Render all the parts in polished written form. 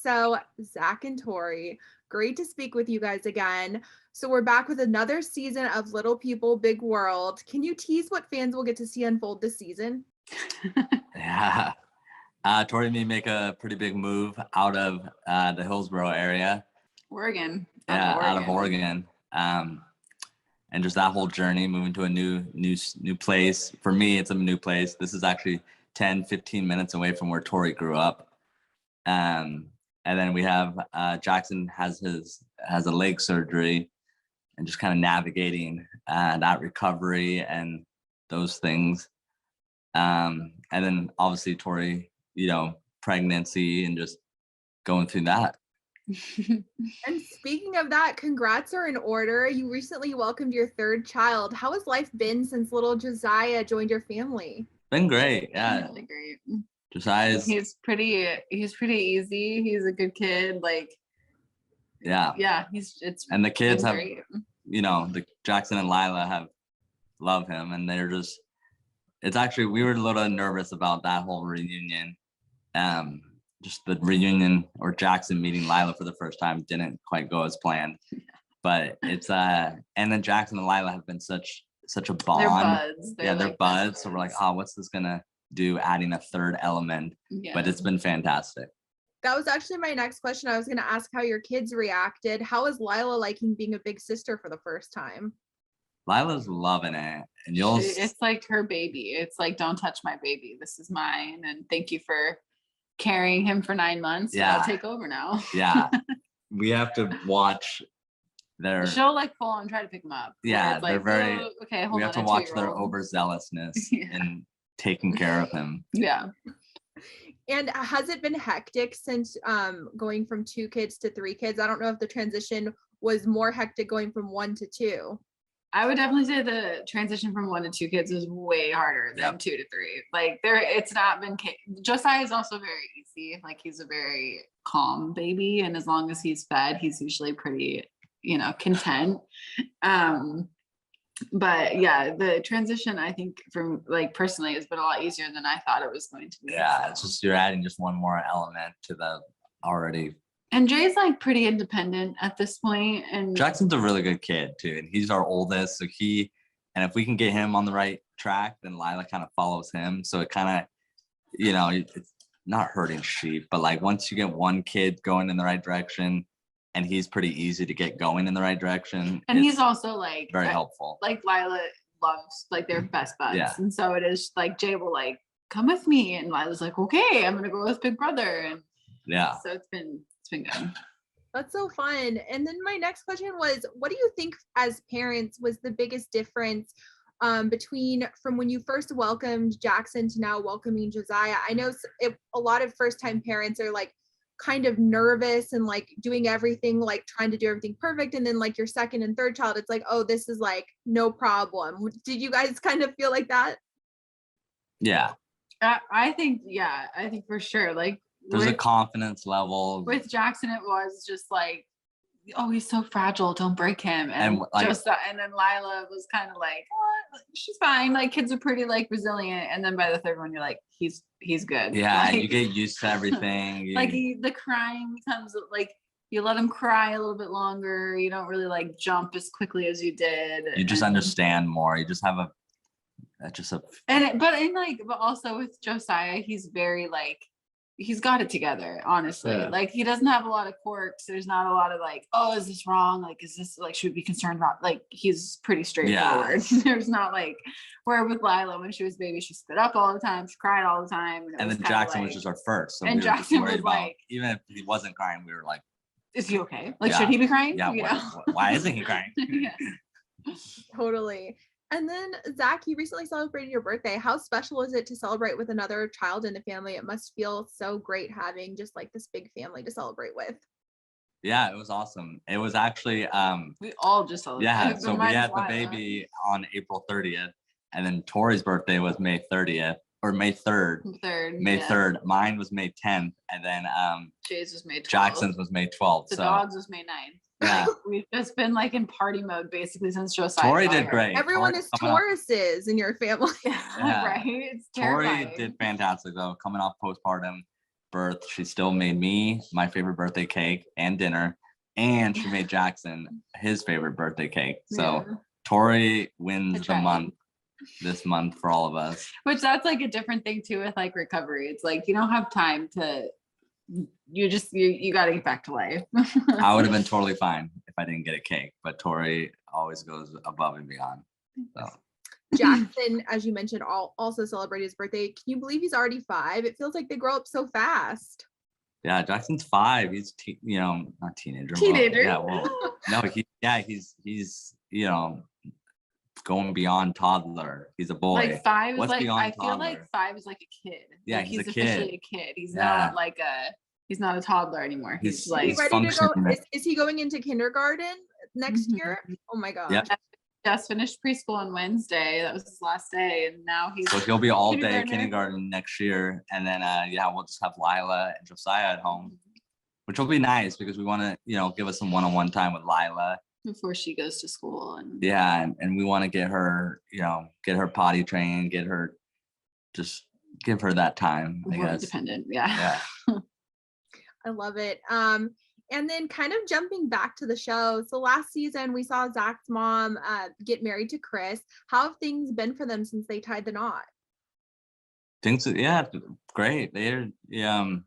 So, Zach and Tori, great to speak with you guys again. So, we're back with another season of Little People, Big World. Can you tease what fans will get to see unfold this season? Yeah. Tori and me make a pretty big move out of the Hillsborough area. Oregon. Out of Oregon. And just that whole journey, moving to a new place. For me, it's a new place. This is actually 10, 15 minutes away from where Tori grew up. And then we have Jackson has a leg surgery, and just kind of navigating that recovery and those things. And then obviously Tori, pregnancy and just going through that. And speaking of that, congrats are in order. You recently welcomed your third child. How has life been since little Josiah joined your family? Been great. Yeah. Really great. Josiah's he's pretty easy. He's a good kid. and the kids have great. The Jackson and Lila love him, and they're just, it's actually, we were a little nervous about that whole reunion. Just the reunion, or Jackson meeting Lila for the first time, didn't quite go as planned. But it's and then Jackson and Lila have been such a bond. They're buds. They're buds. So we're like, what's this gonna do, adding a third element? Yeah. But it's been fantastic. That was actually my next question. I was going to ask how your kids reacted. How is Lila liking being a big sister for the first time? Lila's loving it, and it's like her baby. It's like, don't touch my baby. This is mine, and thank you for carrying him for 9 months. Yeah, I'll take over now. Yeah, we have to watch their. She'll full on try to pick him up. Yeah, they're very. Okay, hold on. We have to watch their overzealousness and taking care of him. Yeah. And has it been hectic since going from 2 kids to 3 kids? I don't know if the transition was more hectic going from 1 to 2. I would definitely say the transition from 1 to 2 kids was way harder than 2 to 3. It's not been. Josiah is also very easy. He's a very calm baby, and as long as he's fed, he's usually pretty, content. But yeah, the transition, I think, from personally, has been a lot easier than I thought it was going to be. Yeah, it's just, you're adding just one more element to the already. And Jay's pretty independent at this point, and Jackson's a really good kid too, and he's our oldest, so and if we can get him on the right track, then Lila kind of follows him. So it kind of, it's not herding sheep, but once you get one kid going in the right direction, and he's pretty easy to get going in the right direction, and he's also very helpful. Lila loves they're best buds, yeah. And so it is Jay will come with me, and Lila's okay, I'm gonna go with Big Brother, and yeah. So it's been good. That's so fun. And then my next question was, what do you think as parents was the biggest difference between from when you first welcomed Jackson to now welcoming Josiah? I know a lot of first-time parents are kind of nervous and doing everything, trying to do everything perfect, and then your second and third child, it's oh, this is no problem. Did you guys kind of feel like that? Yeah, I think for sure. There's a confidence level. With Jackson, it was just oh, he's so fragile, don't break him. And and then Lila was kind of oh, she's fine. Kids are pretty resilient. And then by the third one, you're he's good. Yeah, you get used to everything. The crying comes you let him cry a little bit longer. You don't really jump as quickly as you did. You just understand more. You just have but also with Josiah, he's very he's got it together, honestly. Yeah. He doesn't have a lot of quirks. There's not a lot of oh, is this wrong? Is this should we be concerned about? He's pretty straightforward. Yeah. There's not where with Lila, when she was a baby, she spit up all the time, she cried all the time. And then Jackson was just our first. So and Jackson was even if he wasn't crying, we were is he okay? Should he be crying? Yeah. Why isn't he crying? Yeah. Totally. And then, Zach, you recently celebrated your birthday. How special is it to celebrate with another child in the family? It must feel so great having just this big family to celebrate with. Yeah, it was awesome. It was actually we all just celebrated. Yeah, so we had the baby on April 30th, and then Tori's birthday was May 30th or May 3rd. May 3rd. Mine was May 10th, and then Jay's was May 12th. Jackson's was May 12th. The dogs was May 9th. Yeah. We've just been in party mode basically since Josiah. Tori did great. Everyone is Tauruses in your family. Yeah. Right? It's terrifying. Tori did fantastic though, coming off postpartum. birth, she still made me my favorite birthday cake and dinner, and she made Jackson his favorite birthday cake. So Tori wins the month this month for all of us. Which that's like a different thing too with like recovery. It's like you don't have time to. You got to get back to life. I would have been totally fine if I didn't get a cake, but Tori always goes above and beyond. So. Jackson, as you mentioned, also celebrated his birthday. Can you believe he's already 5? It feels like they grow up so fast. Yeah, Jackson's 5. He's not teenager. Teenager. No, he's going beyond toddler. He's a boy. Like 5 is What's like beyond I feel toddler? like 5 is like a kid. Yeah, like he's a officially a kid. He's not like he's not a toddler anymore. He's like ready to go. Is he going into kindergarten next year? Oh my gosh. Yeah. Just finished preschool on Wednesday. That was his last day, and now so he'll be all day kindergarten next year, and then we'll just have Lila and Josiah at home, which will be nice because we want to give us some one-on-one time with Lila before she goes to school. And and we want to get her get her potty trained, just give her that time, I guess. Independent. I love it. And then kind of jumping back to the show. So last season we saw Zach's mom get married to Chris. How have things been for them since they tied the knot? Things, great. They're in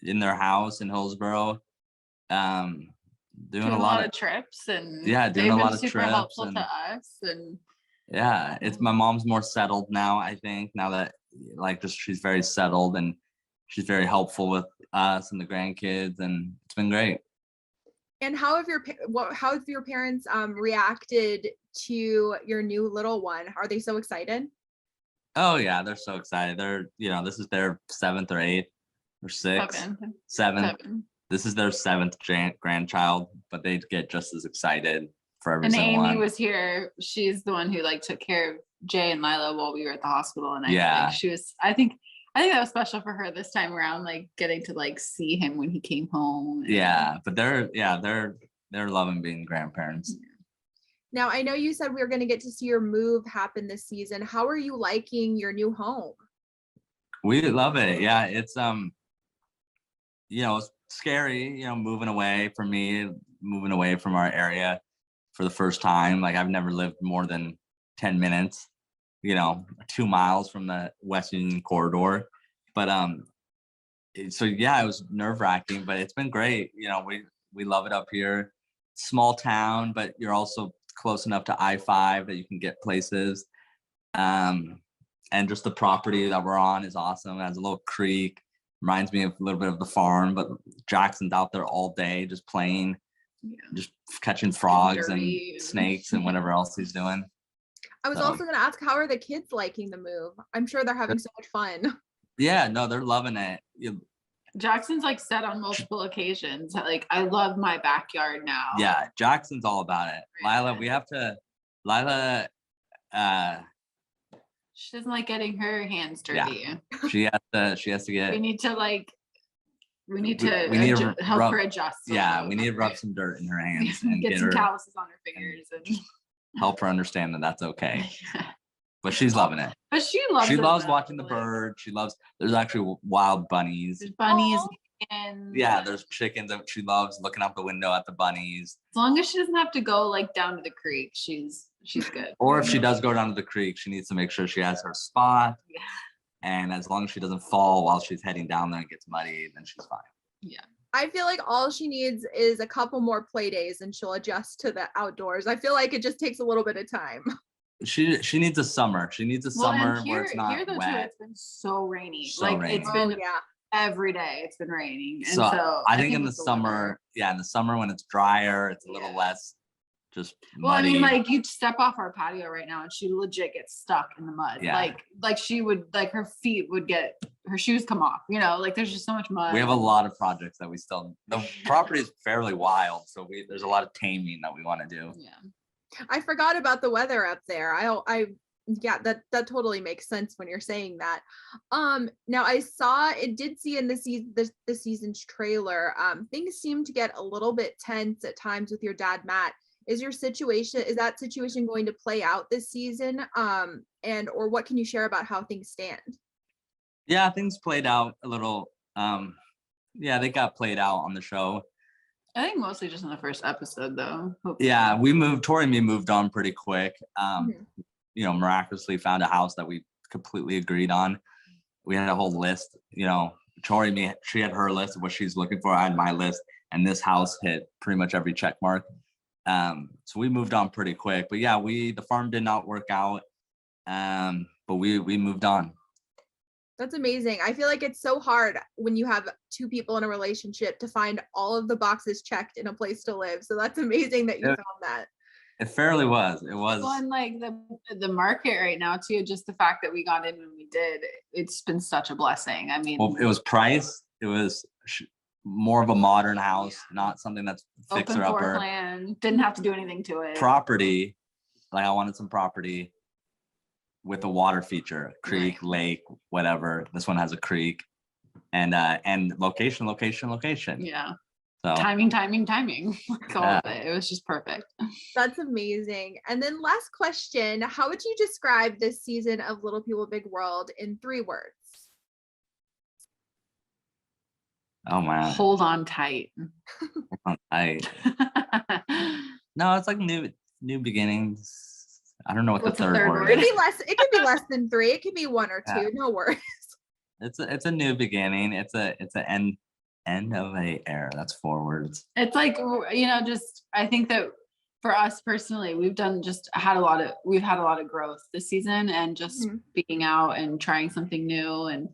their house in Hillsboro, doing a lot of trips and doing a lot of super trips helpful to us. And it's my mom's more settled now. I think now that she's very settled and she's very helpful with us and the grandkids, and it's been great. And how have your parents reacted to your new little one? Are they so excited? Oh yeah, they're so excited. They're this is their 7th or 8th or 6th, 7th. This is their 7th grandchild, but they get just as excited for every single one. And Amy was here. She's the one who took care of Jay and Lila while we were at the hospital, and she was. I think that was special for her this time around, getting to see him when he came home. But they're loving being grandparents. Now, I know you said we were going to get to see your move happen this season. How are you liking your new home? We love it. Yeah, it's it's scary, moving away from our area for the first time. I've never lived more than 10 minutes. 2 miles from the West Union corridor. But it was nerve-wracking, but it's been great. We love it up here. Small town, but you're also close enough to I-5 that you can get places. And just the property that we're on is awesome. It has a little creek, reminds me of a little bit of the farm, but Jackson's out there all day just playing, just catching frogs and snakes and whatever else he's doing. I was also going to ask, how are the kids liking the move? I'm sure they're having so much fun. Yeah, no, they're loving it. Jackson's said on multiple occasions, I love my backyard now. Yeah, Jackson's all about it. Lila, she doesn't like getting her hands dirty. Yeah. She has to get. We need to help her adjust. We need to rub some dirt in her hands and get some calluses on her fingers and help her understand that that's okay. But she's loving it. But she loves watching the birds. There's actually wild bunnies. There's bunnies and there's chickens that she loves looking out the window at the bunnies. As long as she doesn't have to go down to the creek, she's good. Or if she does go down to the creek, she needs to make sure she has her spot. Yeah. And as long as she doesn't fall while she's heading down there and gets muddy, then she's fine. Yeah. I feel like all she needs is a couple more play days and she'll adjust to the outdoors. I feel like it just takes a little bit of time. She needs a summer. She needs a summer where it's not here though, wet. Too, it's been so rainy. Rainy. It's been every day. It's been raining. And so I think in the summer, in the summer when it's drier, it's a little less just muddy. Well, I mean, you step off our patio right now and she legit gets stuck in the mud. Yeah. She would her feet would get her shoes come off, there's just so much mud. We have a lot of projects that the property is fairly wild. So there's a lot of taming that we want to do. Yeah. I forgot about the weather up there. That totally makes sense when you're saying that. Now I did see in the season's trailer, things seem to get a little bit tense at times with your dad, Matt. Is that situation going to play out this season? Or what can you share about how things stand? Yeah, things played out a little Yeah, they got played out on the show. I think mostly just in the first episode, though. Hopefully. Yeah, Tori and me moved on pretty quick. You know, miraculously found a house that we completely agreed on. We had a whole list, you know, Tori and me, she had her list of what she's looking for. I had my list, and this house hit pretty much every check mark. So we moved on pretty quick. But yeah, the farm did not work out. But we moved on. That's amazing. I feel like it's so hard when you have two people in a relationship to find all of the boxes checked in a place to live. So that's amazing that you found that. It fairly was. It was. Well, and like the market right now too, just the fact that we got in when we did, it's been such a blessing. I mean, well, it was price. It was more of a modern house, not something that's fixer upper. Open plan. Didn't have to do anything to it. Property, like I wanted some property with a water feature, creek, lake, whatever. This one has a creek, and location. Yeah. So timing. Like all of it. It was just perfect. That's amazing. And then last question, how would you describe this season of Little People Big World in 3 words? Oh man. Hold on tight. Hold on tight. No, it's like new beginnings. I don't know what the third word is. It could be less than 3. It could be 1 or 2. No worries. It's a new beginning. It's an end of a era. That's 4 words. It's like, you know, just I think that for us personally, we've had a lot of growth this season, and just speaking out and trying something new, and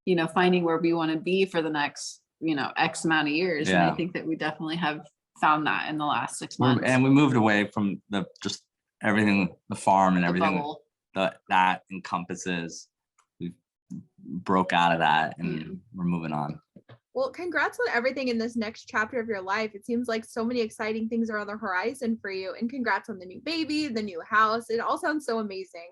you know, finding where we want to be for the next, you know, X amount of years. And I think that we definitely have found that in the last 6 months. And we moved away from just everything, the farm and everything that encompasses. We broke out of that, and we're moving on. Well, congrats on everything in this next chapter of your life. It seems like so many exciting things are on the horizon for you, and congrats on the new baby, the new house. It all sounds so amazing.